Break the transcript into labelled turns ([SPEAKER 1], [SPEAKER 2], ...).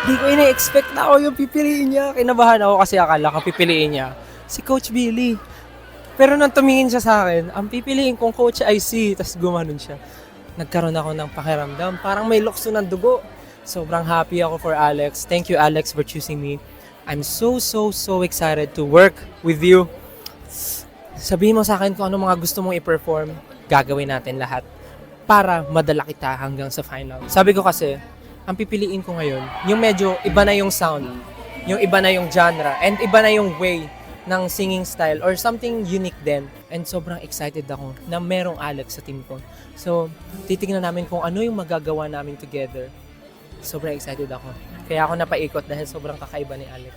[SPEAKER 1] Di ko ina-expect na ako yung pipiliin niya. Kinabahan ako kasi akala ko pipiliin niya si Coach Billy. Pero nang tumingin siya sa akin, ang pipiliin kong coach ay si, tas gumanon siya. Nagkaroon ako ng pakiramdam. Parang may lukso ng dugo. Sobrang happy ako for Alex. Thank you, Alex, for choosing me. I'm so excited to work with you. Sabihin mo sa akin kung ano mga gusto mong i-perform. Gagawin natin lahat para madala kita hanggang sa final. Sabi ko kasi, ang pipiliin ko ngayon, yung medyo iba na yung sound, yung iba na yung genre, and iba na yung way ng singing style or something unique din. And sobrang excited ako na merong Alex sa team ko. So, titignan namin kung ano yung magagawa namin together. Sobrang excited ako. Kaya ako napaikot dahil sobrang kakaiba ni Alex.